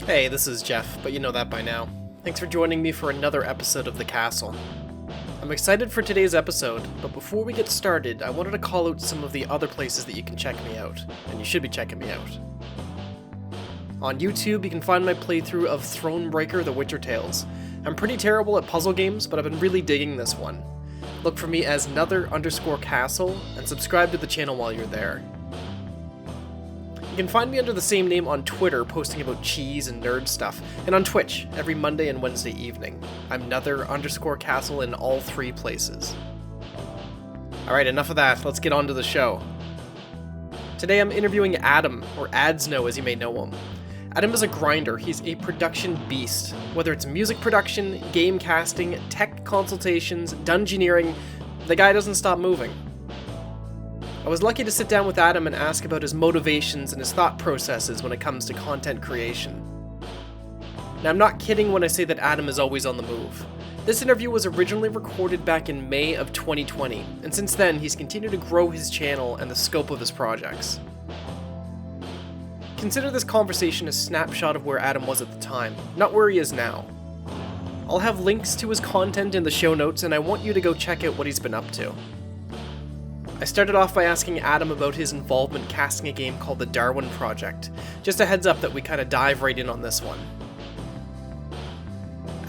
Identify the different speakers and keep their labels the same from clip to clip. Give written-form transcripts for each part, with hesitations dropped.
Speaker 1: Hey, this is Jeff, but you know that by now. Thanks for joining me for another episode of The Castle. I'm excited for today's episode, but before we get started, I wanted to call out some of the other places that you can check me out, and you should be checking me out. On YouTube, you can find my playthrough of Thronebreaker: The Witcher Tales. I'm pretty terrible at puzzle games, but I've been really digging this one. Look for me as Nether_Castle, and subscribe to the channel while you're there. You can find me under the same name on Twitter, posting about cheese and nerd stuff, and on Twitch, every Monday and Wednesday evening. I'm Nether_Castle in all three places. Alright, enough of that, let's get on to the show. Today I'm interviewing Adam, or Adzno as you may know him. Adam is a grinder, he's a production beast. Whether it's music production, game casting, tech consultations, dungeoneering, the guy doesn't stop moving. I was lucky to sit down with Adam and ask about his motivations and his thought processes when it comes to content creation. Now, I'm not kidding when I say that Adam is always on the move. This interview was originally recorded back in May of 2020, and since then he's continued to grow his channel and the scope of his projects. Consider this conversation a snapshot of where Adam was at the time, not where he is now. I'll have links to his content in the show notes, and I want you to go check out what he's been up to. I started off by asking Adam about his involvement casting a game called the Darwin Project. Just a heads up that we kind of dive right in on this one.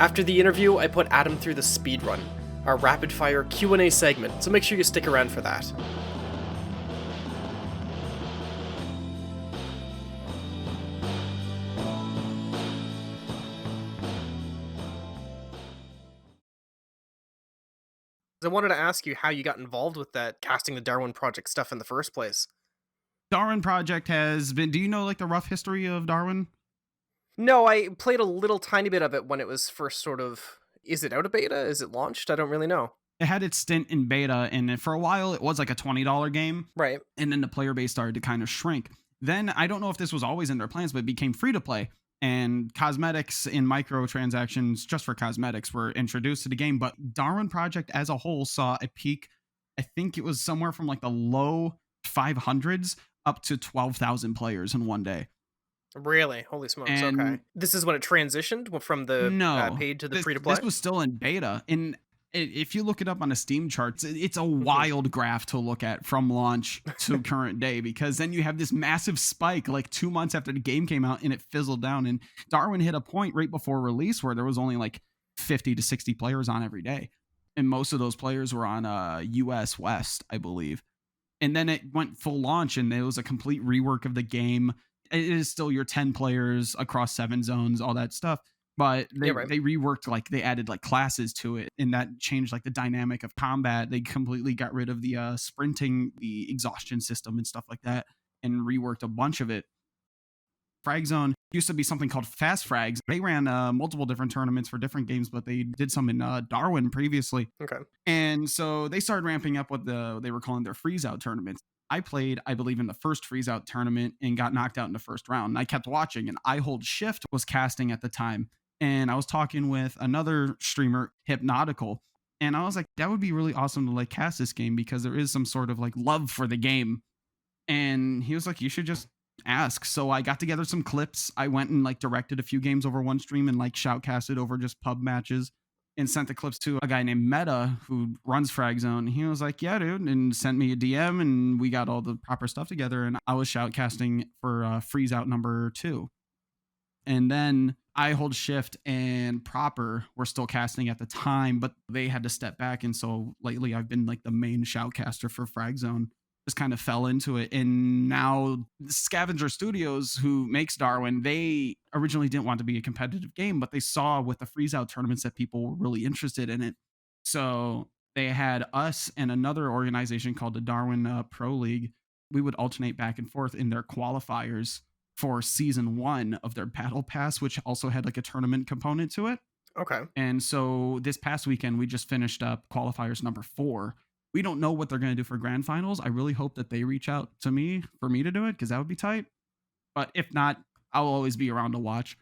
Speaker 1: After the interview, I put Adam through the speedrun, our rapid-fire Q&A segment, so make sure you stick around for that. I wanted to ask you how you got involved with that casting the Darwin Project stuff in the first place.
Speaker 2: Darwin Project has been. Do you know like the rough history of Darwin?
Speaker 1: No, I played a little tiny bit of it when it was first sort of... Is it out of beta? Is it launched? I don't really know.
Speaker 2: It had its stint in beta, and for a while it was like a $20 game,
Speaker 1: Right.
Speaker 2: and then the player base started to kind of shrink. Then I don't know if this was always in their plans, but it became free to play, and cosmetics and microtransactions just for cosmetics were introduced to the game. But Darwin Project as a whole saw a peak. I think it was somewhere from like the low 500s up to 12,000 players in one day.
Speaker 1: Really? Holy smokes,
Speaker 2: And
Speaker 1: okay. This is when it transitioned from the
Speaker 2: no,
Speaker 1: paid to the
Speaker 2: this
Speaker 1: free-to-play?
Speaker 2: this was still in beta. And if you look it up on the Steam charts, it's a
Speaker 1: Mhm.
Speaker 2: wild graph to look at from launch to current day, because then you have this massive spike like 2 months after the game came out and it fizzled down. And Darwin hit a point right before release where there was only like 50 to 60 players on every day. And most of those players were on US West, I believe. And then it went full launch and it was a complete rework of the game. It is still your 10 players across 7 zones, all that stuff. But
Speaker 1: Yeah,
Speaker 2: they,
Speaker 1: right.
Speaker 2: they reworked, like they added like classes to it, and that changed like the dynamic of combat. They completely got rid of the sprinting, the exhaustion system and stuff like that, and reworked a bunch of it. Frag Zone used to be something called Fast Frags. They ran multiple different tournaments for different games, but they did some in Darwin previously.
Speaker 1: Okay.
Speaker 2: And so they started ramping up what they were calling their freeze out tournaments. I played, I believe, in the first freeze out tournament and got knocked out in the first round. And I kept watching, and I Hold Shift was casting at the time. And I was talking with another streamer, Hypnotical, and I was like, that would be really awesome to like cast this game because there is some sort of like love for the game. And he was like, you should just ask. So I got together some clips. I went and like directed a few games over one stream and like shoutcasted over just pub matches and sent the clips to a guy named Meta who runs Fragzone. He was like, yeah, dude, and sent me a DM, and we got all the proper stuff together. And I was shoutcasting for Freeze Out number 2. And then I Hold Shift and Proper were still casting at the time, but they had to step back. And so lately I've been like the main shoutcaster for Fragzone. Just kind of fell into it. And now Scavenger Studios, who makes Darwin, they originally didn't want to be a competitive game, but they saw with the freeze out tournaments that people were really interested in it. So they had us and another organization called the Darwin Pro League. We would alternate back and forth in their qualifiers for season 1 of their battle pass, which also had like a tournament component to it.
Speaker 1: Okay.
Speaker 2: And so this past weekend, we just finished up qualifiers number 4. We don't know what they're going to do for grand finals. I really hope that they reach out to me for me to do it, because that would be tight. But if not, I'll always be around to watch.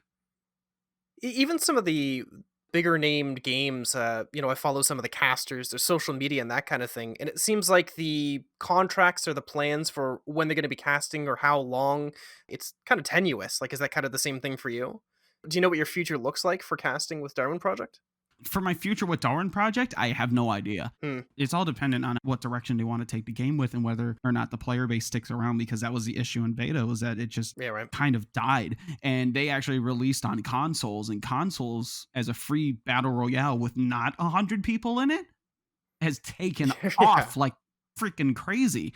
Speaker 1: Even some of the bigger named games, I follow some of the casters, their social media and that kind of thing, and it seems like the contracts or the plans for when they're going to be casting or how long, it's kind of tenuous. Like, is that kind of the same thing for you? Do you know what your future looks like for casting with Darwin Project?
Speaker 2: For my future with Darwin Project, I have no idea.
Speaker 1: Hmm.
Speaker 2: It's all dependent on what direction they want to take the game with and whether or not the player base sticks around, because that was the issue in beta, was that it just
Speaker 1: Yeah, right.
Speaker 2: kind of died. And they actually released on consoles, and consoles as a free battle royale with not 100 people in it has taken
Speaker 1: Yeah.
Speaker 2: off like freaking crazy.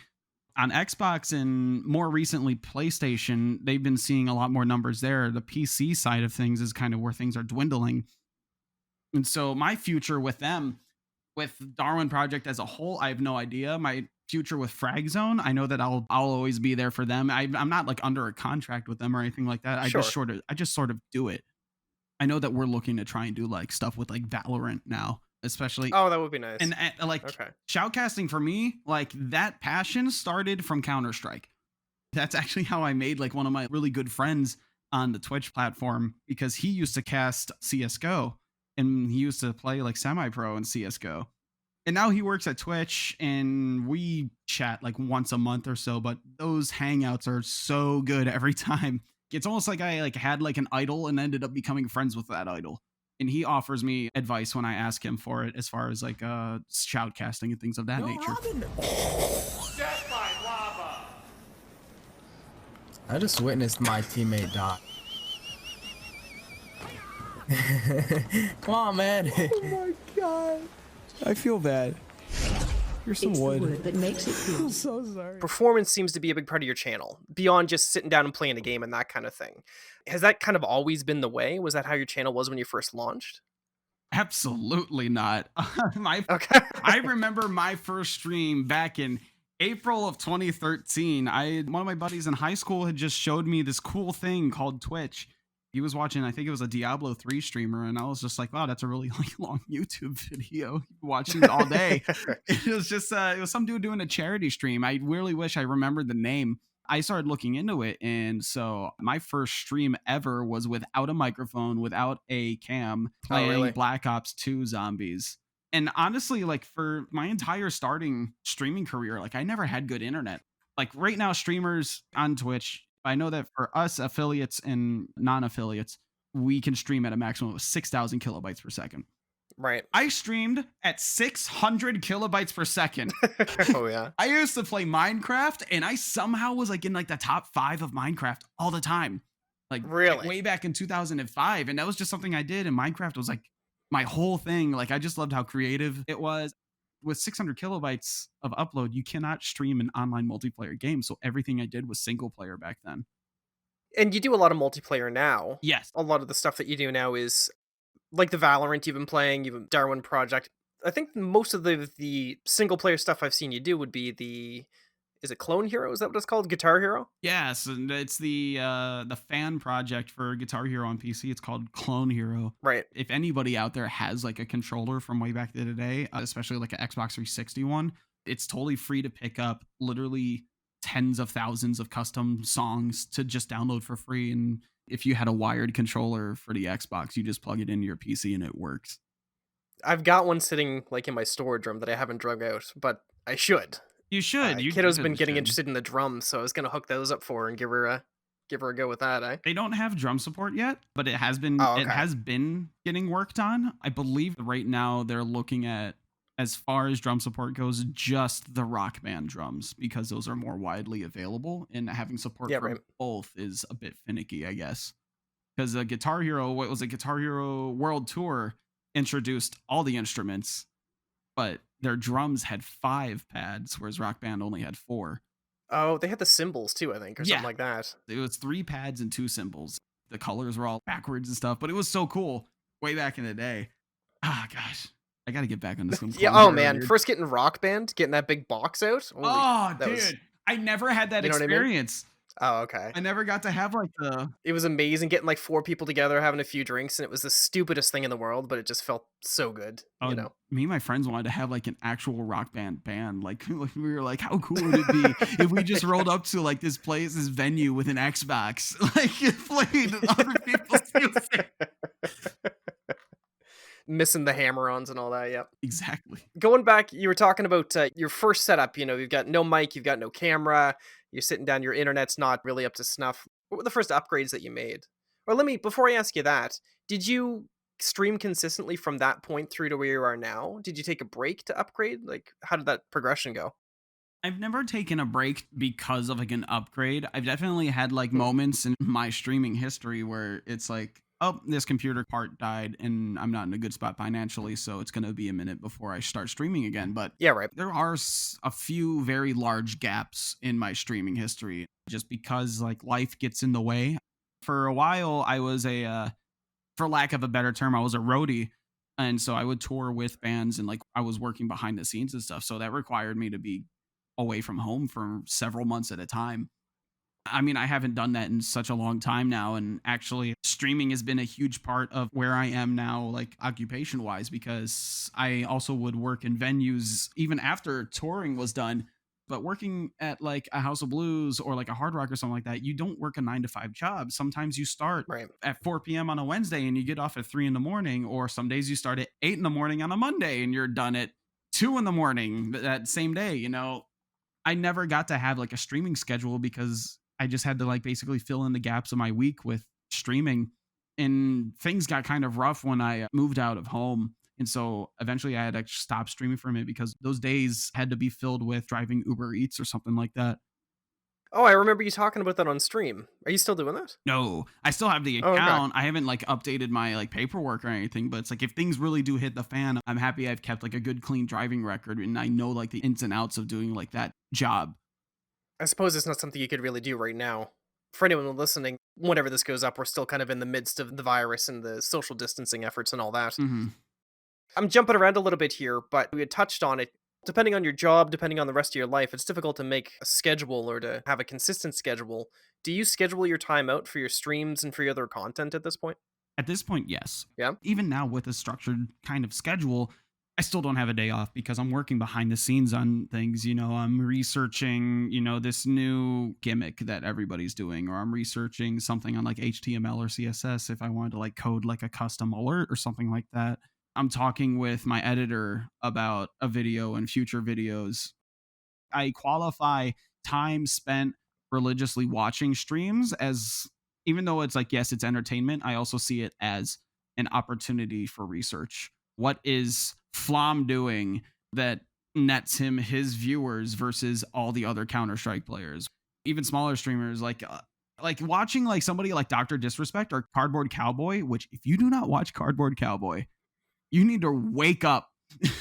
Speaker 2: On Xbox and more recently PlayStation, they've been seeing a lot more numbers there. The PC side of things is kind of where things are dwindling. And so my future with them, with Darwin Project as a whole, I have no idea. My future with Frag Zone, I know that I'll always be there for them. I'm not like under a contract with them or anything like that.
Speaker 1: Sure.
Speaker 2: I just sort of do it. I know that we're looking to try and do like stuff with like Valorant now, especially.
Speaker 1: Oh, that would be nice.
Speaker 2: And like
Speaker 1: Okay.
Speaker 2: shoutcasting for me, like that passion started from Counter Strike. That's actually how I made like one of my really good friends on the Twitch platform, because he used to cast CS:GO and he used to play like semi-pro in CS:GO. And now he works at Twitch and we chat like once a month or so, but those hangouts are so good every time. It's almost like I like had like an idol and ended up becoming friends with that idol. And he offers me advice when I ask him for it, as far as like shoutcasting and things of that nature.
Speaker 3: Death by lava.
Speaker 4: I just witnessed my teammate die. Come on, man.
Speaker 5: Oh my god. I feel bad. Here's some
Speaker 6: It's the
Speaker 5: wood.
Speaker 6: word that makes it
Speaker 5: I'm
Speaker 6: feel.
Speaker 5: so sorry.
Speaker 1: Performance seems to be a big part of your channel, beyond just sitting down and playing a game and that kind of thing. Has that kind of always been the way? Was that how your channel was when you first launched?
Speaker 2: Absolutely not.
Speaker 1: Okay.
Speaker 2: I remember my first stream back in April of 2013. One of my buddies in high school had just showed me this cool thing called Twitch. He was watching, I think it was a Diablo 3 streamer, and I was just like, wow, that's a really like, long YouTube video. Watching it all day. It was just it was some dude doing a charity stream. I really wish I remembered the name. I started looking into it, and so my first stream ever was without a microphone, without a cam, playing
Speaker 1: really?
Speaker 2: Black Ops 2 Zombies. And honestly, like for my entire starting streaming career, like I never had good internet. Like right now, streamers on Twitch, I know that for us affiliates and non-affiliates, we can stream at a maximum of 6,000 kilobytes per second.
Speaker 1: Right.
Speaker 2: I streamed at 600 kilobytes per second.
Speaker 1: Oh, yeah.
Speaker 2: I used to play Minecraft, and I somehow was like in like the top 5 of Minecraft all the time. Like
Speaker 1: Really?
Speaker 2: way back in 2005. And that was just something I did. And Minecraft was like my whole thing. Like I just loved how creative it was. With 600 kilobytes of upload, you cannot stream an online multiplayer game. So everything I did was single player back then.
Speaker 1: And you do a lot of multiplayer now.
Speaker 2: Yes.
Speaker 1: A lot of the stuff that you do now is like the Valorant you've been playing, you've Darwin Project. I think most of the single player stuff I've seen you do would be is it Clone Hero? Is that what it's called? Guitar Hero?
Speaker 2: Yes, and it's the fan project for Guitar Hero on PC. It's called Clone Hero.
Speaker 1: Right.
Speaker 2: If anybody out there has like a controller from way back in the day, especially like an Xbox 360 one, it's totally free to pick up. Literally tens of thousands of custom songs to just download for free. And if you had a wired controller for the Xbox, you just plug it into your PC and it works.
Speaker 1: I've got one sitting like in my storage room that I haven't drug out, but I should.
Speaker 2: You should.
Speaker 1: Kiddo's been
Speaker 2: really
Speaker 1: getting
Speaker 2: should.
Speaker 1: interested in the drums, so I was gonna hook those up for her and give her a go with that, eh?
Speaker 2: They don't have drum support yet, but it has been
Speaker 1: Oh,
Speaker 2: it
Speaker 1: okay.
Speaker 2: has been getting worked on. I believe right now they're looking at, as far as drum support goes, just the Rock Band drums, because those are more widely available, and having support
Speaker 1: Yeah,
Speaker 2: for
Speaker 1: right.
Speaker 2: both is a bit finicky, I guess. Because Guitar Hero, what was it, Guitar Hero World Tour introduced all the instruments, but their drums had 5 pads, whereas Rock Band only had 4.
Speaker 1: Oh, they had the cymbals too, I think, or
Speaker 2: Yeah.
Speaker 1: something like that.
Speaker 2: It was 3 pads and 2 cymbals. The colors were all backwards and stuff, but it was so cool way back in the day. Ah, gosh. I got to get back on this one.
Speaker 1: Yeah, oh man, first getting Rock Band, getting that big box out. Holy,
Speaker 2: Oh,
Speaker 1: that
Speaker 2: dude.
Speaker 1: was-
Speaker 2: I never had that
Speaker 1: You know what I mean?
Speaker 2: experience.
Speaker 1: Oh, okay.
Speaker 2: I never got to have like
Speaker 1: It was amazing getting like 4 people together, having a few drinks, and it was the stupidest thing in the world, but it just felt so good. You know.
Speaker 2: Me and my friends wanted to have like an actual Rock Band. Like we were like, how cool would it be if we just rolled up to like this venue with an Xbox, like it played other people's music.
Speaker 1: Missing the hammer-ons and all that, yep.
Speaker 2: Exactly.
Speaker 1: Going back, you were talking about your first setup. You know, you've got no mic, you've got no camera, you're sitting down, your internet's not really up to snuff. What were the first upgrades that you made? Or before I ask you that, did you stream consistently from that point through to where you are now? Did you take a break to upgrade? Like, how did that progression go?
Speaker 2: I've never taken a break because of like an upgrade. I've definitely had like
Speaker 1: Hmm.
Speaker 2: moments in my streaming history where it's like, oh, this computer part died and I'm not in a good spot financially, so it's going to be a minute before I start streaming again. But
Speaker 1: Yeah, right.
Speaker 2: there are a few very large gaps in my streaming history just because like life gets in the way. For a while, I was for lack of a better term, I was a roadie. And so I would tour with bands and like I was working behind the scenes and stuff. So that required me to be away from home for several months at a time. I mean, I haven't done that in such a long time now. And actually, streaming has been a huge part of where I am now, like occupation wise, because I also would work in venues even after touring was done. But working at like a House of Blues or like a Hard Rock or something like that, you don't work a 9 to 5 job. Sometimes you start
Speaker 1: Right.
Speaker 2: at 4 p.m. on a Wednesday and you get off at 3 in the morning, or some days you start at 8 in the morning on a Monday and you're done at 2 in the morning that same day. I never got to have like a streaming schedule because I just had to like basically fill in the gaps of my week with streaming. And things got kind of rough when I moved out of home. And so eventually I had to stop streaming for a minute because those days had to be filled with driving Uber Eats or something like that.
Speaker 1: Oh, I remember you talking about that on stream. Are you still doing that?
Speaker 2: No, I still have the
Speaker 1: Oh, okay.
Speaker 2: account. I haven't like updated my like paperwork or anything, but it's like if things really do hit the fan, I'm happy I've kept like a good clean driving record and I know like the ins and outs of doing like that job.
Speaker 1: I suppose it's not something you could really do right now. For anyone listening, whenever this goes up, we're still kind of in the midst of the virus and the social distancing efforts and all that.
Speaker 2: Mm-hmm.
Speaker 1: I'm jumping around a little bit here, but we had touched on it. Depending on your job, depending on the rest of your life, it's difficult to make a schedule or to have a consistent schedule. Do you schedule your time out for your streams and for your other content at this point?
Speaker 2: At this point, yes.
Speaker 1: Yeah.
Speaker 2: Even now with a structured kind of schedule, I still don't have a day off because I'm working behind the scenes on things. I'm researching, this new gimmick that everybody's doing, or I'm researching something on like HTML or CSS if I wanted to like code like a custom alert or something like that. I'm talking with my editor about a video and future videos. I qualify time spent religiously watching streams as, even though it's like, yes, it's entertainment, I also see it as an opportunity for research. What is Flom doing that nets him his viewers versus all the other Counter-Strike players? Even smaller streamers like watching like somebody like Dr. Disrespect or Cardboard Cowboy, which if you do not watch Cardboard Cowboy, you need to wake up.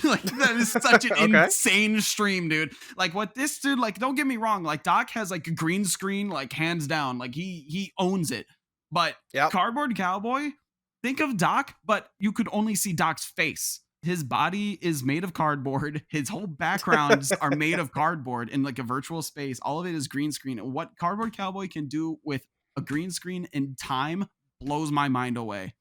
Speaker 2: Like that is such an
Speaker 1: Okay.
Speaker 2: insane stream, dude. Like what this dude, like, don't get me wrong, like Doc has like a green screen, like hands down, like he owns it. But
Speaker 1: Yep.
Speaker 2: Cardboard Cowboy, think of Doc, but you could only see Doc's face. His body is made of cardboard. His whole backgrounds are made of cardboard in like a virtual space. All of it is green screen. And what Cardboard Cowboy can do with a green screen in time blows my mind away.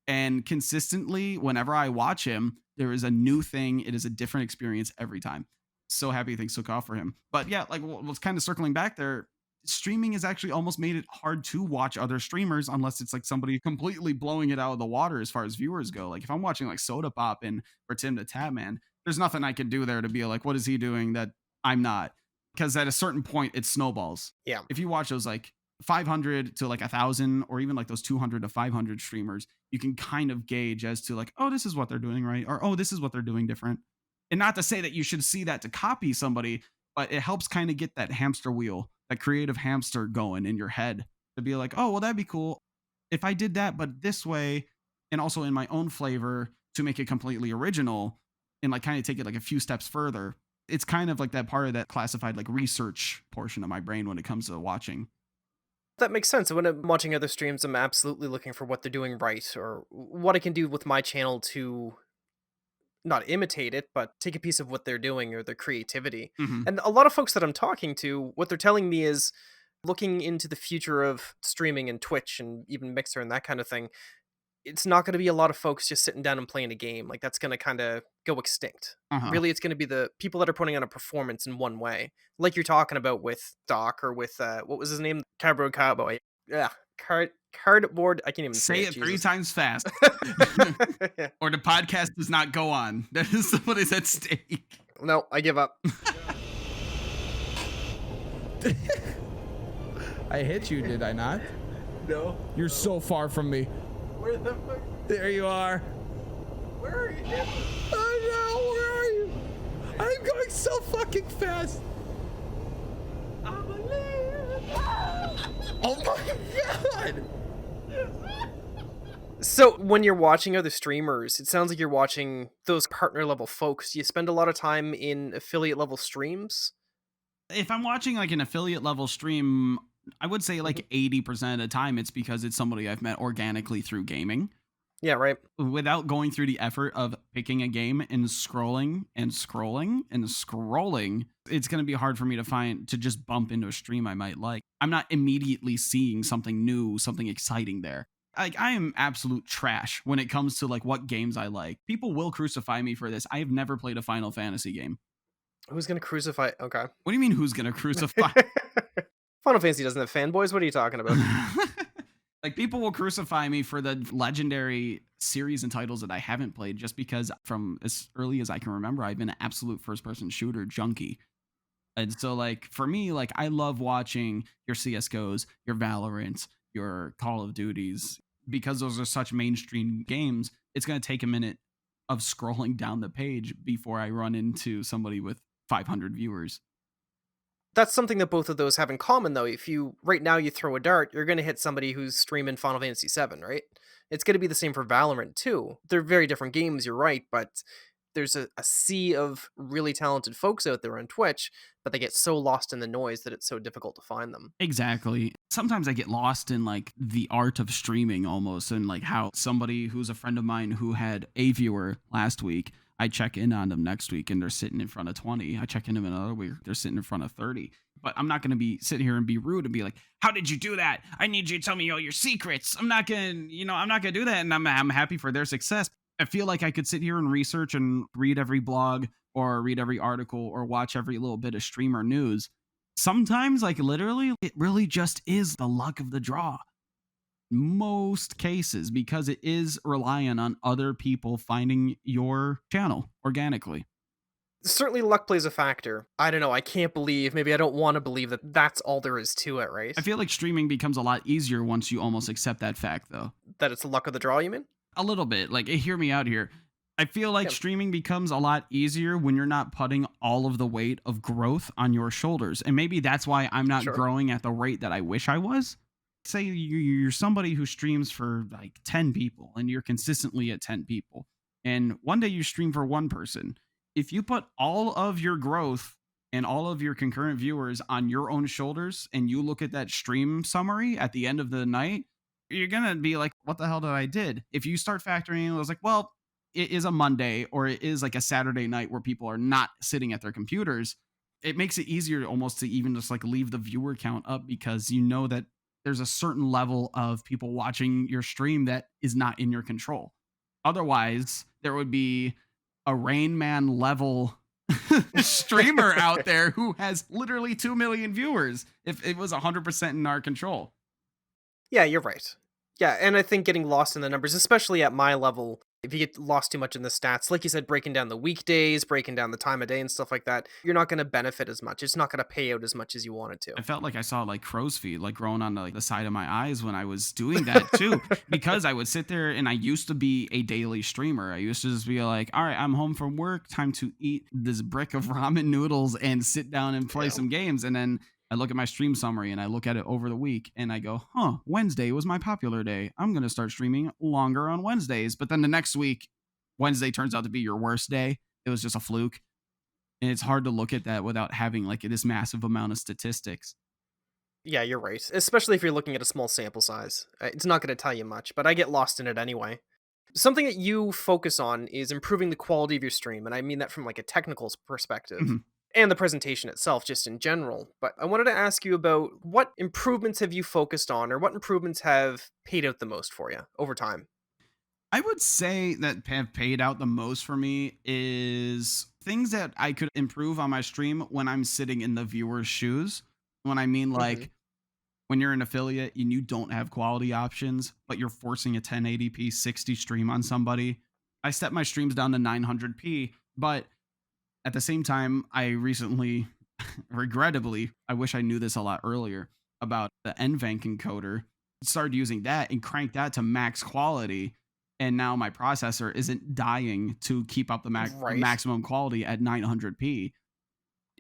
Speaker 2: And consistently, whenever I watch him, there is a new thing. It is a different experience every time. So happy things took off for him. But yeah, like what's kind of circling back there, streaming has actually almost made it hard to watch other streamers unless it's like somebody completely blowing it out of the water as far as viewers go. Like if I'm watching like Soda Pop and or Tim the Tab Man, there's nothing I can do there to be like, what is he doing that I'm not? Because at a certain point, it snowballs.
Speaker 1: Yeah.
Speaker 2: If you watch those like 500 to like 1,000 or even like those 200 to 500 streamers, you can kind of gauge as to like, oh, this is what they're doing right, or oh, this is what they're doing different. And not to say that you should see that to copy somebody, but it helps kind of get that hamster wheel, that creative hamster going in your head to be like, oh, well, that'd be cool if I did that, but this way, and also in my own flavor to make it completely original and like kind of take it like a few steps further. It's kind of like that part of that classified like research portion of my brain when it comes to watching.
Speaker 1: That makes sense. When I'm watching other streams, I'm absolutely looking for what they're doing right or what I can do with my channel to not imitate it, but take a piece of what they're doing or their creativity.
Speaker 2: Mhm.
Speaker 1: And a lot of folks that I'm talking to, what they're telling me is looking into the future of streaming and Twitch and even Mixer and that kind of thing. It's not going to be a lot of folks just sitting down and playing a game. Like that's going to kind of go extinct.
Speaker 2: Uh-huh.
Speaker 1: Really, it's going to be the people that are putting on a performance in one way, like you're talking about with Doc or with what was his name, Cardboard Cowboy. Yeah, cardboard. I can't even
Speaker 2: Say it 3
Speaker 1: Jesus.
Speaker 2: times fast, or the podcast does not go on. That is what is at stake.
Speaker 1: No, I give up.
Speaker 5: I hit you, did I not? No. You're so far from me.
Speaker 3: Where the fuck?
Speaker 5: There you are.
Speaker 3: Where are you?
Speaker 5: Oh no, where are you? I'm going so fucking fast.
Speaker 3: I believe.
Speaker 5: Oh my god.
Speaker 1: So when you're watching other streamers, it sounds like you're watching those partner level folks. Do you spend a lot of time in affiliate level streams?
Speaker 2: If I'm watching like an affiliate level stream, I would say like 80% of the time it's because it's somebody I've met organically through gaming.
Speaker 1: Yeah, right.
Speaker 2: Without going through the effort of picking a game and scrolling and scrolling and scrolling, it's going to be hard for me to just bump into a stream I might like. I'm not immediately seeing something new, something exciting there. Like, I am absolute trash when it comes to like what games I like. People will crucify me for this. I have never played a Final Fantasy game.
Speaker 1: Who's gonna crucify? Okay.
Speaker 2: What do you mean who's going to crucify?
Speaker 1: Final Fantasy doesn't have fanboys. What are you talking about?
Speaker 2: Like, people will crucify me for the legendary series and titles that I haven't played just because from as early as I can remember, I've been an absolute first-person shooter junkie. And so, like, for me, like, I love watching your CSGOs, your Valorants, your Call of Duties, because those are such mainstream games. It's going to take a minute of scrolling down the page before I run into somebody with 500 viewers.
Speaker 1: That's something that both of those have in common, though. If you right now you throw a dart, you're going to hit somebody who's streaming Final Fantasy VII, right? It's going to be the same for Valorant too. They're very different games, you're right, but there's a sea of really talented folks out there on Twitch, but they get so lost in the noise that it's so difficult to find them.
Speaker 2: Exactly. Sometimes I get lost in like the art of streaming almost, and like how somebody who's a friend of mine who had a viewer last week, I check in on them next week and they're sitting in front of 20. I check in them another week, they're sitting in front of 30. But I'm not going to be sit here and be rude and be like, how did you do that? I need you to tell me all your secrets. I'm not going to do that. And I'm happy for their success. I feel like I could sit here and research and read every blog or read every article or watch every little bit of streamer news. Sometimes, like, literally, it really just is the luck of the draw. Most cases, because it is reliant on other people finding your channel organically.
Speaker 1: Certainly luck plays a factor. I don't know, I can't believe, maybe I don't want to believe that that's all there is to it, right?
Speaker 2: I feel like streaming becomes a lot easier once you almost accept that fact, though.
Speaker 1: That it's the luck of the draw, you mean?
Speaker 2: A little bit. Like, hear me out here. I feel like
Speaker 1: Yeah.
Speaker 2: streaming becomes a lot easier when you're not putting all of the weight of growth on your shoulders. And maybe that's why I'm not
Speaker 1: Sure.
Speaker 2: growing at the rate that I wish I was. Say you're somebody who streams for like 10 people and you're consistently at 10 people. And one day you stream for one person. If you put all of your growth and all of your concurrent viewers on your own shoulders and you look at that stream summary at the end of the night, you're going to be like, what the hell did I did? If you start factoring in, it was like, well, it is a Monday or it is like a Saturday night where people are not sitting at their computers. It makes it easier almost to even just like leave the viewer count up because you know that there's a certain level of people watching your stream that is not in your control. Otherwise, there would be a Rain Man level streamer out there who has literally 2 million viewers if it was 100% in our control.
Speaker 1: Yeah, you're right. Yeah, and I think getting lost in the numbers, especially at my level, if you get lost too much in the stats, like you said, breaking down the weekdays, breaking down the time of day and stuff like that, you're not going to benefit as much. It's not going to pay out as much as you want it to.
Speaker 2: I felt like I saw like crow's feet like growing on the side of my eyes when I was doing that too, because I would sit there and I used to be a daily streamer. I used to just be like, all right, I'm home from work, time to eat this brick of ramen noodles and sit down and play some games. And then I look at my stream summary and I look at it over the week and I go, Wednesday was my popular day. I'm going to start streaming longer on Wednesdays. But then the next week, Wednesday turns out to be your worst day. It was just a fluke. And it's hard to look at that without having like this massive amount of statistics.
Speaker 1: Yeah, you're right. Especially if you're looking at a small sample size. It's not going to tell you much, but I get lost in it anyway. Something that you focus on is improving the quality of your stream. And I mean that from like a technical perspective.
Speaker 2: Mhm.
Speaker 1: And the presentation itself, just in general. But I wanted to ask you about what improvements have you focused on, or what improvements have paid out the most for you over time?
Speaker 2: I would say that have paid out the most for me is things that I could improve on my stream when I'm sitting in the viewer's shoes. When I mean like when you're an affiliate and you don't have quality options, but you're forcing a 1080p 60 stream on somebody. I step my streams down to 900p, but at the same time, I recently, regrettably, I wish I knew this a lot earlier about the NVENC encoder. started using that and cranked that to max quality. And now my processor isn't dying to keep up the
Speaker 1: Right.
Speaker 2: maximum quality at 900p.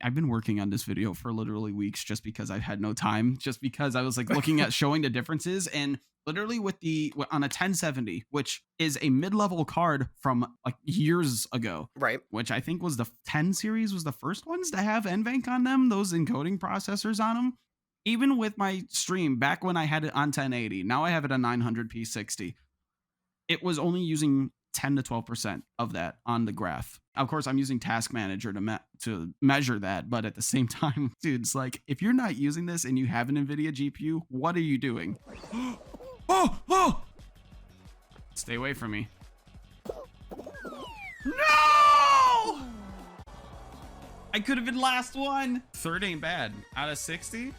Speaker 2: I've been working on this video for literally weeks just because I've had no time, just because I was like looking at showing the differences. And literally on a 1070, which is a mid-level card from like years ago,
Speaker 1: Right.
Speaker 2: which I think was the 10 series was the first ones to have NVENC on them, those encoding processors on them. Even with my stream back when I had it on 1080, now I have it on 900p 60. It was only using 10 to 12% of that on the graph. Of course, I'm using Task Manager to measure that, but at the same time, dude, it's like, if you're not using this and you have an NVIDIA GPU, what are you doing? Oh! Stay away from me. No! I could have been last one. Third ain't bad. Out of 60?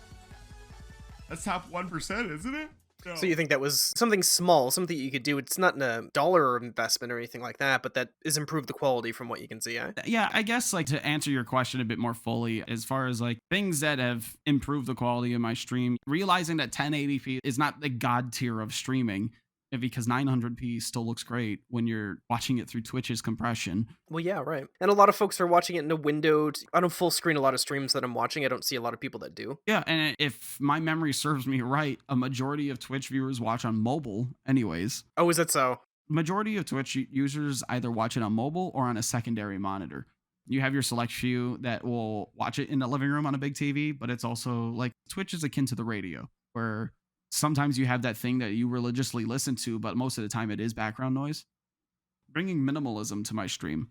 Speaker 2: That's top 1%, isn't it? No.
Speaker 1: So you think that was something small, something you could do? It's not in a dollar investment or anything like that, but that is improved the quality from what you can see.
Speaker 2: Yeah, I guess like to answer your question a bit more fully, as far as like things that have improved the quality of my stream, realizing that 1080p is not the god tier of streaming, because 900p still looks great when you're watching it through Twitch's compression.
Speaker 1: Well, yeah, right. And a lot of folks are watching it in a windowed, on a full screen. A lot of streams that I'm watching, I don't see a lot of people that do.
Speaker 2: Yeah, and if my memory serves me right, a majority of Twitch viewers watch on mobile anyways.
Speaker 1: Oh, is that so?
Speaker 2: Majority of Twitch users either watch it on mobile or on a secondary monitor. You have your select few that will watch it in the living room on a big TV, but it's also like Twitch is akin to the radio, where sometimes you have that thing that you religiously listen to, but most of the time it is background noise. Bringing minimalism to my stream.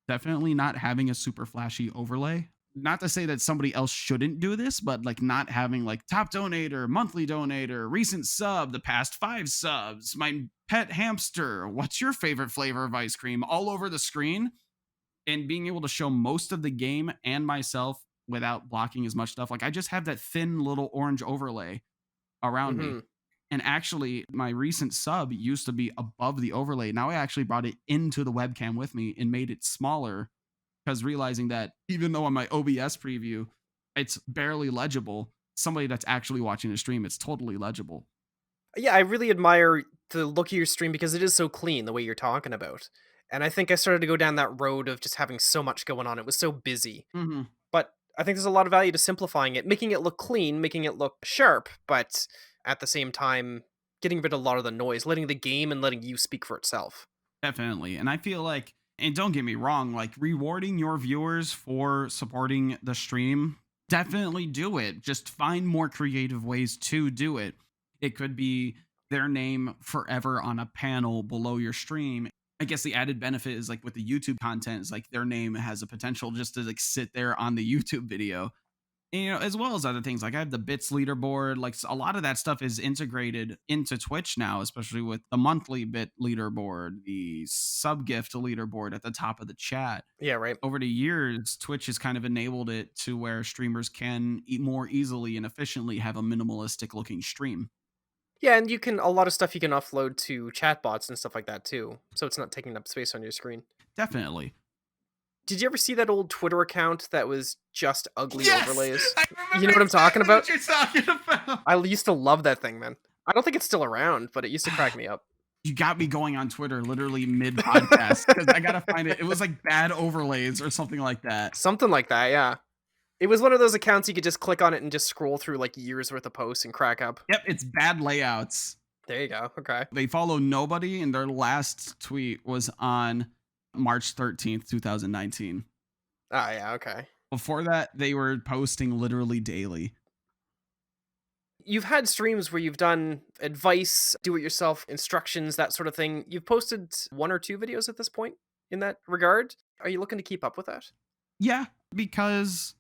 Speaker 2: Definitely not having a super flashy overlay. Not to say that somebody else shouldn't do this, but like not having like top donator, monthly donator, recent sub, the past 5 subs, my pet hamster, what's your favorite flavor of ice cream, all over the screen, and being able to show most of the game and myself without blocking as much stuff. Like I just have that thin little orange overlay around me. And actually my recent sub used to be above the overlay. Now I actually brought it into the webcam with me and made it smaller, because realizing that even though on my OBS preview it's barely legible, somebody that's actually watching the stream, it's totally legible.
Speaker 1: Yeah, I really admire the look of your stream because it is so clean the way you're talking about. And I think I started to go down that road of just having so much going on. It was so busy.
Speaker 2: Mm-hmm.
Speaker 1: But I think there's a lot of value to simplifying it, making it look clean, making it look sharp, but at the same time, getting rid of a lot of the noise, letting the game and letting you speak for itself.
Speaker 2: Definitely. And I feel like, and don't get me wrong, like rewarding your viewers for supporting the stream, definitely do it. Just find more creative ways to do it. It could be their name forever on a panel below your stream. I guess the added benefit is like with the YouTube content is like their name has a potential just to like sit there on the YouTube video. And, you know, as well as other things, like I have the bits leaderboard, like a lot of that stuff is integrated into Twitch now, especially with the monthly bit leaderboard, the sub gift leaderboard at the top of the chat.
Speaker 1: Yeah, right.
Speaker 2: Over the years, Twitch has kind of enabled it to where streamers can more easily and efficiently have a minimalistic looking stream.
Speaker 1: Yeah, and a lot of stuff you can offload to chatbots and stuff like that too, so it's not taking up space on your screen.
Speaker 2: Definitely.
Speaker 1: Did you ever see that old Twitter account that was just ugly
Speaker 2: Yes!
Speaker 1: overlays?
Speaker 2: I remember
Speaker 1: You know what I'm talking about?
Speaker 2: What you're talking about.
Speaker 1: I used to love that thing, man. I don't think it's still around, but it used to crack me up.
Speaker 2: You got me going on Twitter literally mid podcast because I gotta find it. It was like bad overlays or something like that.
Speaker 1: Something like that, yeah. It was one of those accounts you could just click on it and just scroll through like years worth of posts and crack up.
Speaker 2: Yep, it's bad layouts.
Speaker 1: There you go. Okay.
Speaker 2: They follow nobody, and their last tweet was on March 13th, 2019.
Speaker 1: Ah, yeah, okay.
Speaker 2: Before that, they were posting literally daily.
Speaker 1: You've had streams where you've done advice, do-it-yourself instructions, that sort of thing. You've posted 1 or 2 videos at this point in that regard. Are you looking to keep up with that?
Speaker 2: Yeah, because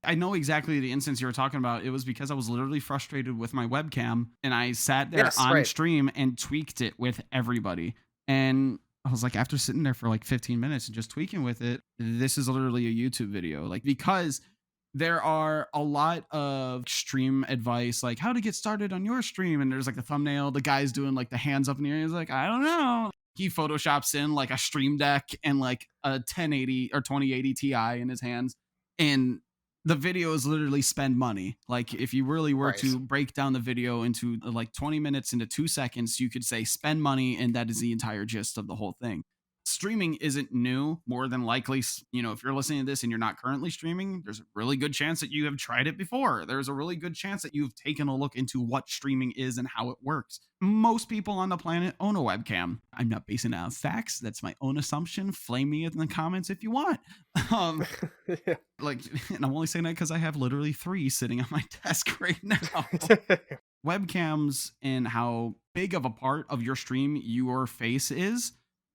Speaker 2: I know exactly the instance you were talking about. It was because I was literally frustrated with my webcam, and I sat there on stream and tweaked it with everybody. And I was like, after sitting there for like 15 minutes and just tweaking with it, this is literally a YouTube video. Like, because there are a lot of stream advice, like how to get started on your stream. And there's like the thumbnail, the guy's doing like the hands up in the air. He's like, I don't know. He photoshops in like a stream deck and like a 1080 or 2080 Ti in his hands. And The video is literally spend money. Like if you really were
Speaker 1: Right.
Speaker 2: to break down the video into like 20 minutes into 2 seconds, you could say spend money, and that is the entire gist of the whole thing. Streaming isn't new. More than likely, if you're listening to this and you're not currently streaming, there's a really good chance that you have tried it before. There's a really good chance that you've taken a look into what streaming is and how it works. Most people on the planet own a webcam. I'm not basing it on facts. That's my own assumption. Flame me in the comments if you want.
Speaker 1: Yeah.
Speaker 2: And I'm only saying that because I have literally 3 sitting on my desk right now. Webcams and how big of a part of your stream your face is.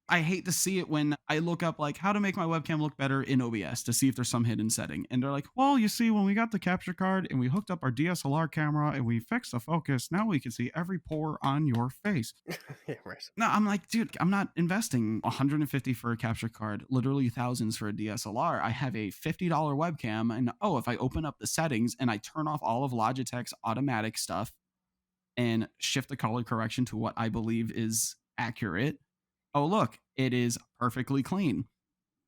Speaker 2: I hate to see it when I look up like how to make my webcam look better in OBS to see if there's some hidden setting. And they're like, well, you see, when we got the capture card and we hooked up our DSLR camera and we fixed the focus, now we can see every pore on your face.
Speaker 1: Yeah, right.
Speaker 2: No, I'm like, dude, I'm not investing $150 for a capture card, literally thousands for a DSLR. I have a $50 webcam, and if I open up the settings and I turn off all of Logitech's automatic stuff and shift the color correction to what I believe is accurate, oh, look, it is perfectly clean.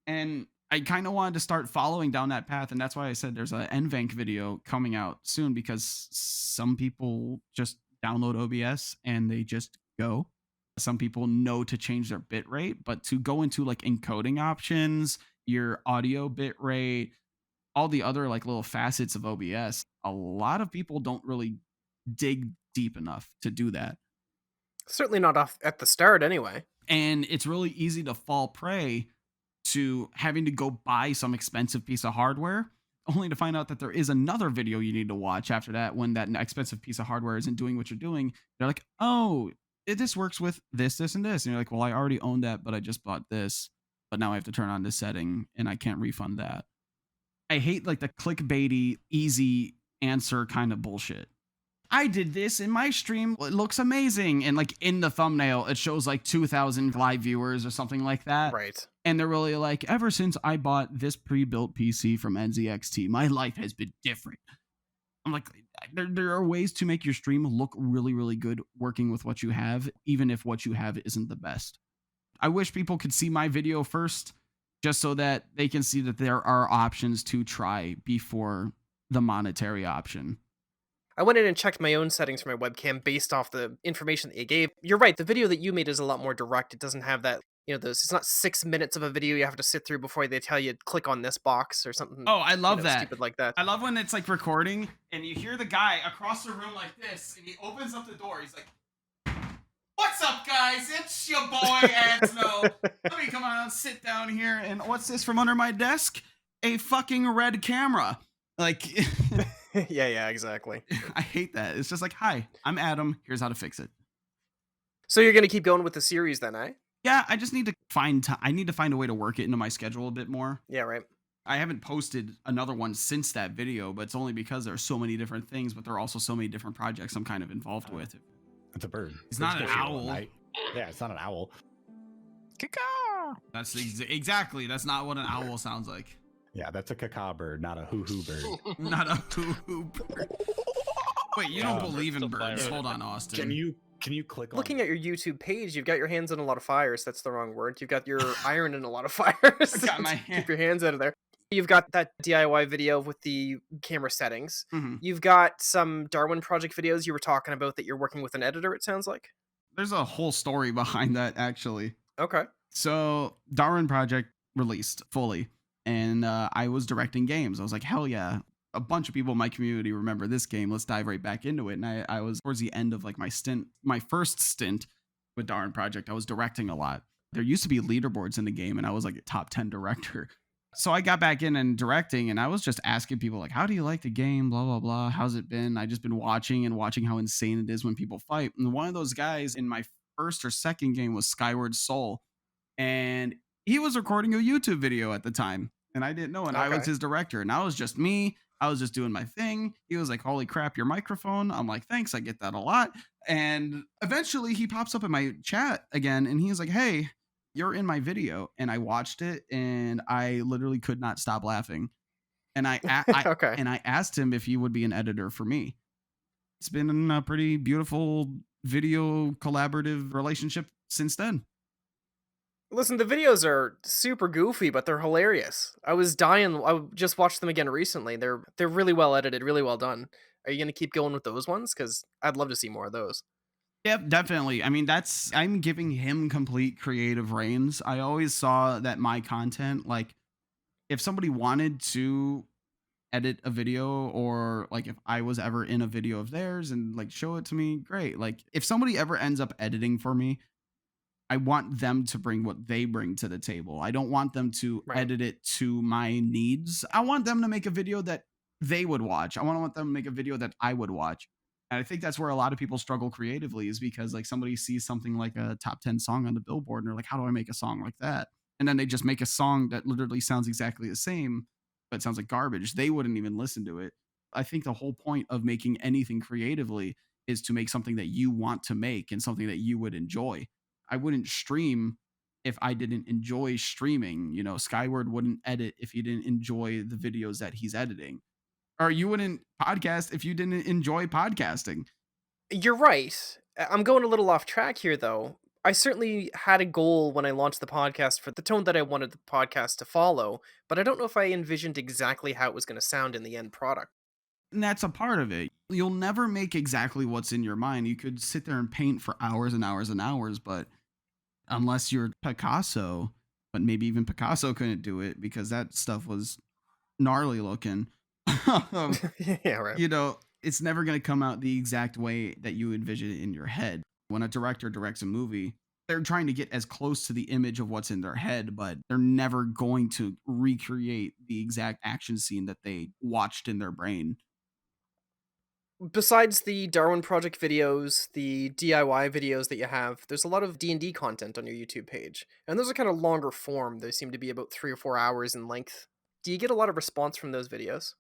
Speaker 2: And I kind of wanted to start following down that path. And that's why I said there's an NVENC video coming out soon, because some people just download OBS and they just go. Some people know to change their bit rate, but to go into like encoding options, your audio bit rate, all the other like little facets of OBS, a lot of people don't really dig deep enough to do that.
Speaker 1: Certainly not off at the start, anyway.
Speaker 2: And it's really easy to fall prey to having to go buy some expensive piece of hardware, only to find out that there is another video you need to watch after that when that expensive piece of hardware isn't doing what you're doing. They're like, oh, this works with this, this, and this. And you're like, well, I already own that, but I just bought this. But now I have to turn on this setting and I can't refund that. I hate like the clickbaity, easy answer kind of bullshit. I did this in my stream. It looks amazing. And like in the thumbnail, it shows like 2,000 live viewers or something like that.
Speaker 1: Right.
Speaker 2: And they're really like, ever since I bought this pre-built PC from NZXT, my life has been different. I'm like, there are ways to make your stream look really, really good working with what you have, even if what you have isn't the best. I wish people could see my video first, just so that they can see that there are options to try before the monetary option.
Speaker 1: I went in and checked my own settings for my webcam based off the information that you gave. You're right, the video that you made is a lot more direct. It doesn't have that, it's not 6 minutes of a video you have to sit through before they tell you click on this box or something.
Speaker 2: Oh, I love that.
Speaker 1: Stupid like that.
Speaker 2: I love when it's like recording and you hear the guy across the room like this and he opens up the door. He's like, what's up, guys? It's your boy, Adzno. Let me come on, sit down here. And what's this from under my desk? A fucking red camera. Like...
Speaker 1: yeah, exactly.
Speaker 2: I hate that. It's just like, hi, I'm Adam. Here's how to fix it.
Speaker 1: So you're going to keep going with the series then, eh?
Speaker 2: Yeah, I just need to find time. I need to find a way to work it into my schedule a bit more.
Speaker 1: Yeah, right.
Speaker 2: I haven't posted another one since that video, but it's only because there are so many different things, but there are also so many different projects I'm kind of involved with.
Speaker 6: It's a bird.
Speaker 2: It's not an owl.
Speaker 6: Yeah, it's not an owl.
Speaker 2: That's exactly. That's not what an owl sounds like.
Speaker 6: Yeah, that's a caca bird, not a hoo-hoo bird.
Speaker 2: Not a hoo-hoo bird. Wait, you don't believe in birds? Hold on, Austin.
Speaker 6: Can you click on...
Speaker 1: Looking at your YouTube page, you've got your hands in a lot of fires. That's the wrong word. You've got your iron in a lot of fires.
Speaker 2: I got my hand.
Speaker 1: Keep your hands out of there. You've got that DIY video with the camera settings.
Speaker 2: Mm-hmm.
Speaker 1: You've got some Darwin Project videos you were talking about that you're working with an editor, it sounds like.
Speaker 2: There's a whole story behind that, actually.
Speaker 1: Okay.
Speaker 2: So Darwin Project released fully, and I was directing games. I was like, hell yeah. A bunch of people in my community remember this game. Let's dive right back into it. And I was towards the end of like my first stint with Darwin Project. I was directing a lot. There used to be leaderboards in the game, and I was like a top 10 director. So I got back in and directing, and I was just asking people like, how do you like the game? Blah, blah, blah. How's it been? I just been watching how insane it is when people fight. And one of those guys in my first or second game was Skyward Soul. And he was recording a YouTube video at the time, and I didn't know. And I was his director, and I was just me. I was just doing my thing. He was like, holy crap, your microphone. I'm like, thanks. I get that a lot. And eventually he pops up in my chat again, and he's like, hey, you're in my video. And I watched it, and I literally could not stop laughing. And I asked him if he would be an editor for me. It's been a pretty beautiful video collaborative relationship since then.
Speaker 1: Listen, the videos are super goofy, but they're hilarious. I was dying. Just watched them again recently. They're really well edited, really well done. Are you gonna keep going with those ones? Because I'd love to see more of those.
Speaker 2: Yep, definitely. I mean, I'm giving him complete creative reins. I always saw that my content, like, if somebody wanted to edit a video, or like if I was ever in a video of theirs and like show it to me, great. Like, if somebody ever ends up editing for me, I want them to bring what they bring to the table. I don't want them to
Speaker 1: Right.
Speaker 2: edit it to my needs. I want them to make a video that they would watch. Want them to make a video that I would watch. And I think that's where a lot of people struggle creatively, is because like somebody sees something like a top 10 song on the Billboard and they're like, how do I make a song like that? And then they just make a song that literally sounds exactly the same, but sounds like garbage. They wouldn't even listen to it. I think the whole point of making anything creatively is to make something that you want to make and something that you would enjoy. I wouldn't stream if I didn't enjoy streaming. You know, Skyward wouldn't edit if he didn't enjoy the videos that he's editing. Or you wouldn't podcast if you didn't enjoy podcasting.
Speaker 1: You're right. I'm going a little off track here, though. I certainly had a goal when I launched the podcast for the tone that I wanted the podcast to follow, but I don't know if I envisioned exactly how it was going to sound in the end product.
Speaker 2: And that's a part of it. You'll never make exactly what's in your mind. You could sit there and paint for hours and hours and hours, but unless you're Picasso, but maybe even Picasso couldn't do it because that stuff was gnarly looking.
Speaker 1: Yeah, right.
Speaker 2: You know, it's never going to come out the exact way that you envision it in your head. When a director directs a movie, they're trying to get as close to the image of what's in their head, but they're never going to recreate the exact action scene that they watched in their brain.
Speaker 1: Besides the Darwin Project videos, the DIY videos that you have, there's a lot of D&D content on your YouTube page. And those are kind of longer form. They seem to be about 3 or 4 hours in length. Do you get a lot of response from those videos?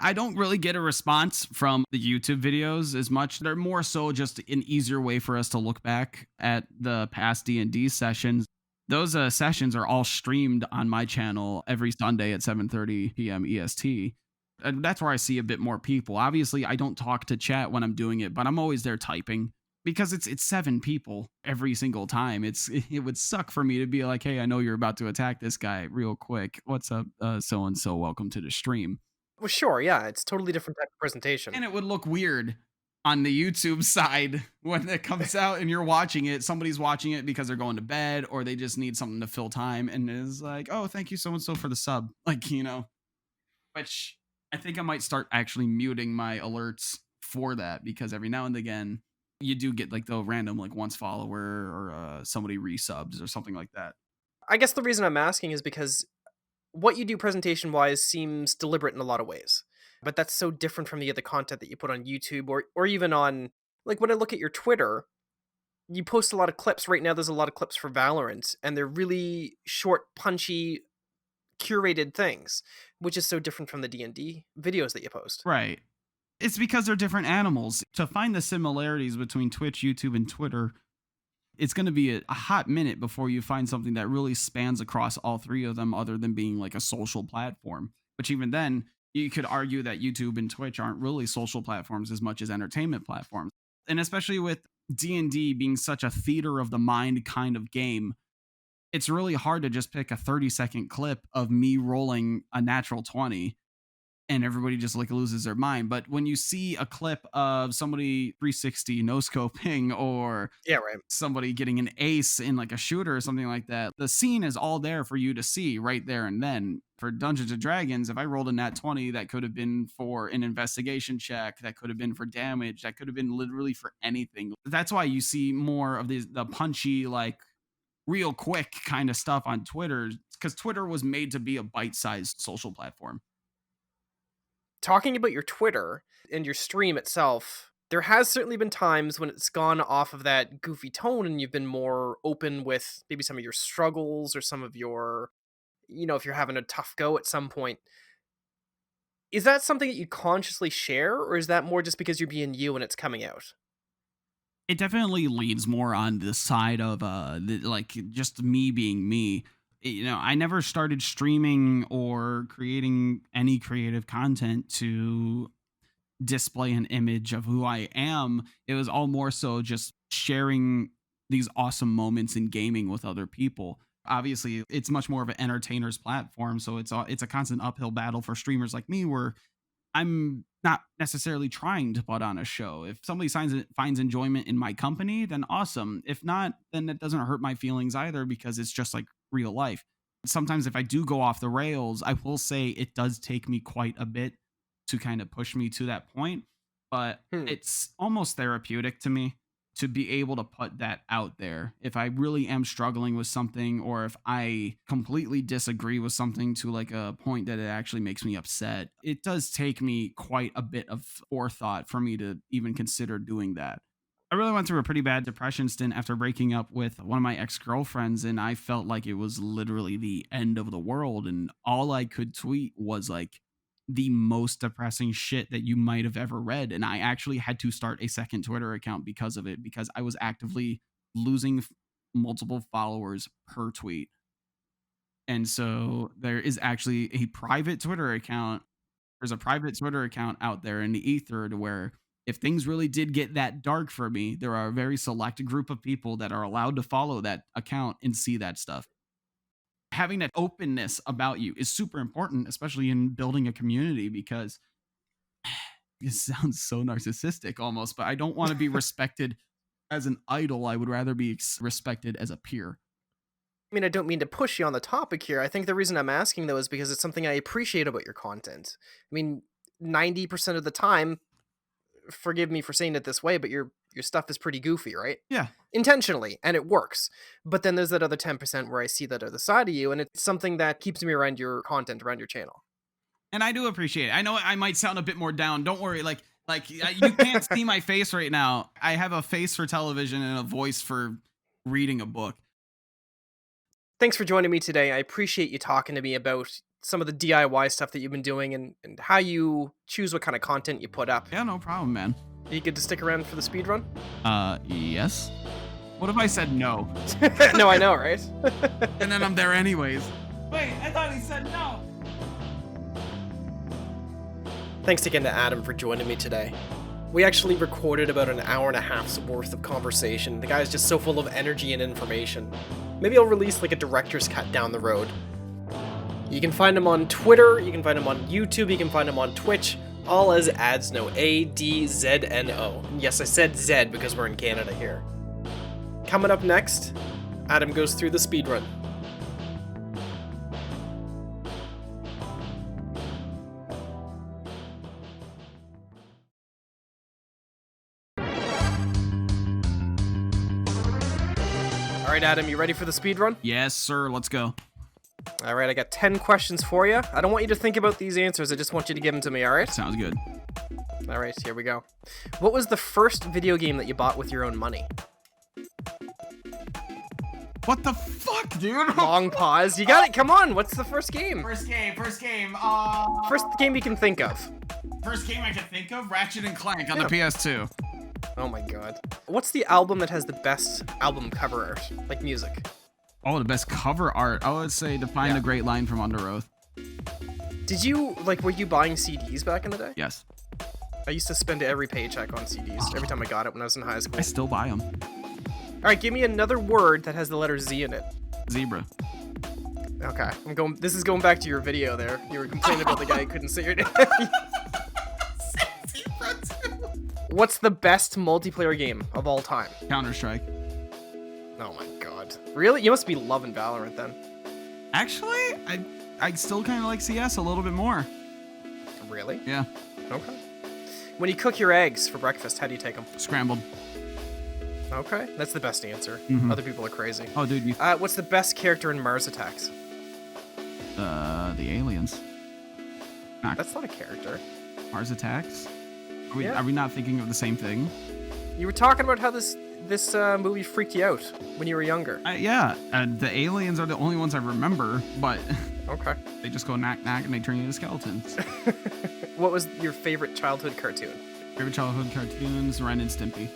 Speaker 2: I don't really get a response from the YouTube videos as much. They're more so just an easier way for us to look back at the past D&D sessions. Those sessions are all streamed on my channel every Sunday at 7:30 p.m. EST. And that's where I see a bit more people. Obviously, I don't talk to chat when I'm doing it, but I'm always there typing because it's 7 people every single time. It would suck for me to be like, "Hey, I know you're about to attack this guy real quick. What's up, so and so? Welcome to the stream."
Speaker 1: Well, sure, yeah, it's totally different type of presentation.
Speaker 2: And it would look weird on the YouTube side when it comes out and you're watching it. Somebody's watching it because they're going to bed or they just need something to fill time and is like, "Oh, thank you so and so for the sub." Like, which I think I might start actually muting my alerts for that, because every now and again you do get like the random like once follower or somebody resubs or something like that.
Speaker 1: I guess the reason I'm asking is because what you do presentation wise seems deliberate in a lot of ways. But that's so different from the other content that you put on YouTube or even on, like, when I look at your Twitter, you post a lot of clips. Right now there's a lot of clips for Valorant and they're really short, punchy, curated things, which is so different from the D&D videos that you post.
Speaker 2: Right. It's because they're different animals. To find the similarities between Twitch, YouTube, and Twitter, it's going to be a hot minute before you find something that really spans across all 3 of them, other than being like a social platform. Which even then, you could argue that YouTube and Twitch aren't really social platforms as much as entertainment platforms. And especially with D&D being such a theater of the mind kind of game, it's really hard to just pick a 30-second clip of me rolling a natural 20 and everybody just like loses their mind. But when you see a clip of somebody 360 no scoping or
Speaker 1: Yeah, right.
Speaker 2: somebody getting an ace in like a shooter or something like that, the scene is all there for you to see right there and then. For Dungeons and Dragons, if I rolled a nat 20, that could have been for an investigation check, that could have been for damage, that could have been literally for anything. That's why you see more of the punchy, like real quick kind of stuff on Twitter, because Twitter was made to be a bite-sized social platform.
Speaker 1: Talking about your Twitter and your stream itself, there has certainly been times when it's gone off of that goofy tone and you've been more open with maybe some of your struggles or some of your, if you're having a tough go at some point. Is that something that you consciously share, or is that more just because you're being you and it's coming out?
Speaker 2: It definitely leans more on the side of like just me being me. I never started streaming or creating any creative content to display an image of who I am. It was all more so just sharing these awesome moments in gaming with other people. Obviously, it's much more of an entertainer's platform, so it's a constant uphill battle for streamers like me, where I'm not necessarily trying to put on a show. If somebody finds enjoyment in my company, then awesome. If not, then it doesn't hurt my feelings either, because it's just like real life. Sometimes if I do go off the rails, I will say it does take me quite a bit to kind of push me to that point, but it's almost therapeutic to me to be able to put that out there. If I really am struggling with something, or if I completely disagree with something to like a point that it actually makes me upset, it does take me quite a bit of forethought for me to even consider doing that. I really went through a pretty bad depression stint after breaking up with one of my ex-girlfriends, and I felt like it was literally the end of the world, and all I could tweet was like the most depressing shit that you might have ever read. And I actually had to start a second Twitter account because of it, because I was actively losing multiple followers per tweet. And so there is actually a private Twitter account. There's a private Twitter account out there in the ether to where if things really did get that dark for me, there are a very select group of people that are allowed to follow that account and see that stuff. Having that openness about you is super important, especially in building a community, because it sounds so narcissistic almost, but I don't want to be respected as an idol. I would rather be respected as a peer.
Speaker 1: I mean, I don't mean to push you on the topic here. I think the reason I'm asking, though, is because it's something I appreciate about your content. I mean, 90% of the time, forgive me for saying it this way, but your stuff is pretty goofy, right?
Speaker 2: Yeah.
Speaker 1: Intentionally, and it works. But then there's that other 10% where I see that other side of you, and it's something that keeps me around your content, around your channel.
Speaker 2: And I do appreciate it. I know I might sound a bit more down. Don't worry. Like you can't see my face right now. I have a face for television and a voice for reading a book.
Speaker 1: Thanks for joining me today. I appreciate you talking to me about some of the DIY stuff that you've been doing and how you choose what kind of content you put up.
Speaker 2: Yeah, no problem, man.
Speaker 1: Are you good to stick around for the speed run?
Speaker 2: Yes. What if I said no?
Speaker 1: No, I know, right?
Speaker 2: And then I'm there anyways. Wait, I thought he said no.
Speaker 1: Thanks again to Adam for joining me today. We actually recorded about an hour and a half's worth of conversation. The guy's just so full of energy and information. Maybe I'll release like a director's cut down the road. You can find him on Twitter, you can find him on YouTube, you can find him on Twitch, all as Adzno, A-D-Z-N-O. Yes, I said Z because we're in Canada here. Coming up next, Adam goes through the speedrun. Alright, Adam, you ready for the speedrun?
Speaker 2: Yes, sir. Let's go.
Speaker 1: Alright, I got 10 questions for you. I don't want you to think about these answers, I just want you to give them to me, alright?
Speaker 2: Sounds good.
Speaker 1: Alright, here we go. What was the first video game that you bought with your own money?
Speaker 2: What the fuck, dude?
Speaker 1: Long pause. You got it, come on! What's the first game?
Speaker 2: First game.
Speaker 1: First game you can think of.
Speaker 2: First game I can think of, Ratchet and Clank on the PS2.
Speaker 1: Oh my god. What's the album that has the best album cover art? Like music.
Speaker 2: Oh, the best cover art. I would say Define the Great Line from Under Oath.
Speaker 1: Did you, were you buying CDs back in the day?
Speaker 2: Yes.
Speaker 1: I used to spend every paycheck on CDs, every time I got it when I was in high school.
Speaker 2: I still buy them.
Speaker 1: Alright, give me another word that has the letter Z in it.
Speaker 2: Zebra.
Speaker 1: Okay, this is going back to your video there. You were complaining about the guy who couldn't say your name.
Speaker 2: Zebra too.
Speaker 1: What's the best multiplayer game of all time?
Speaker 2: Counter-Strike.
Speaker 1: Oh my god. Really? You must be loving Valorant then.
Speaker 2: Actually, I still kind of like CS a little bit more.
Speaker 1: Really?
Speaker 2: Yeah.
Speaker 1: Okay. When you cook your eggs for breakfast, how do you take them?
Speaker 2: Scrambled.
Speaker 1: Okay, that's the best answer.
Speaker 2: Mhm.
Speaker 1: Other people are crazy.
Speaker 2: Oh, dude.
Speaker 1: What's the best character in Mars Attacks?
Speaker 2: The aliens.
Speaker 1: That's not a character.
Speaker 2: Mars Attacks?
Speaker 1: Yeah.
Speaker 2: Are we not thinking of the same thing?
Speaker 1: You were talking about how this movie freaked you out when you were younger.
Speaker 2: Yeah. The aliens are the only ones I remember, but
Speaker 1: Okay.
Speaker 2: they just go knock knock and they turn you into skeletons.
Speaker 1: What was your favorite childhood cartoon?
Speaker 2: Favorite childhood cartoons, Ren and Stimpy.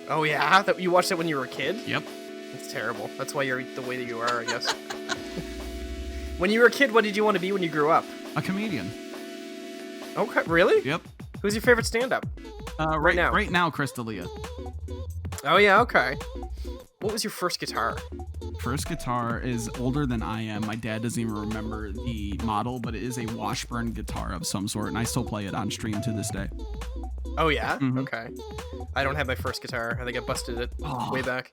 Speaker 1: Oh yeah, that you watched it when you were a kid?
Speaker 2: Yep.
Speaker 1: It's terrible. That's why you're the way that you are, I guess. When you were a kid, what did you want to be when you grew up?
Speaker 2: A comedian.
Speaker 1: Okay, really?
Speaker 2: Yep.
Speaker 1: Who's your favorite stand-up? Right now.
Speaker 2: Right now, Crystalia.
Speaker 1: Oh yeah, okay. What was your first guitar?
Speaker 2: First guitar is older than I am. My dad doesn't even remember the model, but it is a Washburn guitar of some sort, and I still play it on stream to this day.
Speaker 1: Oh yeah?
Speaker 2: Mhm.
Speaker 1: Okay. I don't have my first guitar. I think I busted it way back.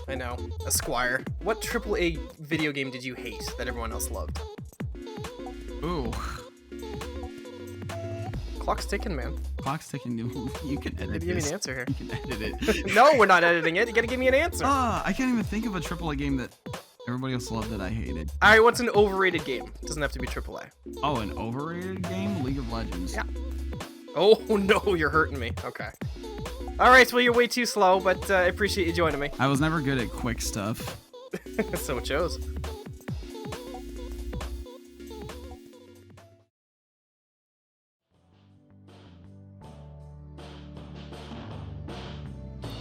Speaker 1: I know. A Squire. What AAA video game did you hate that everyone else loved?
Speaker 2: Ooh,
Speaker 1: Clock's ticking, man.
Speaker 2: clock's ticking. You can edit
Speaker 1: Give me
Speaker 2: this.
Speaker 1: an answer here.
Speaker 2: You can edit it.
Speaker 1: No, we're not editing it. You gotta give me an answer.
Speaker 2: I can't even think of a AAA game that everybody else loved that I hated.
Speaker 1: Alright, what's an overrated game? Doesn't have to be AAA.
Speaker 2: Oh, an overrated game? League of Legends.
Speaker 1: Yeah. Oh no, you're hurting me. Okay. Alright, well you're way too slow, but I appreciate you joining me.
Speaker 2: I was never good at quick stuff.
Speaker 1: So it shows.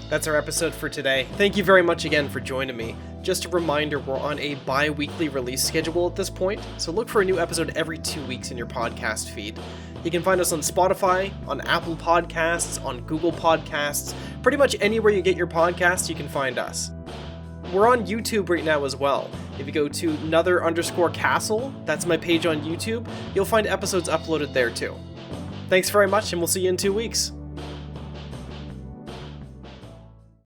Speaker 1: That's our episode for today. Thank you very much again for joining me. Just a reminder, we're on a bi-weekly release schedule at this point, so look for a new episode every 2 weeks in your podcast feed. You can find us on Spotify, on Apple Podcasts, on Google Podcasts, pretty much anywhere you get your podcasts, you can find us. We're on YouTube right now as well. If you go to another_castle, that's my page on YouTube, you'll find episodes uploaded there too. Thanks very much, and we'll see you in 2 weeks.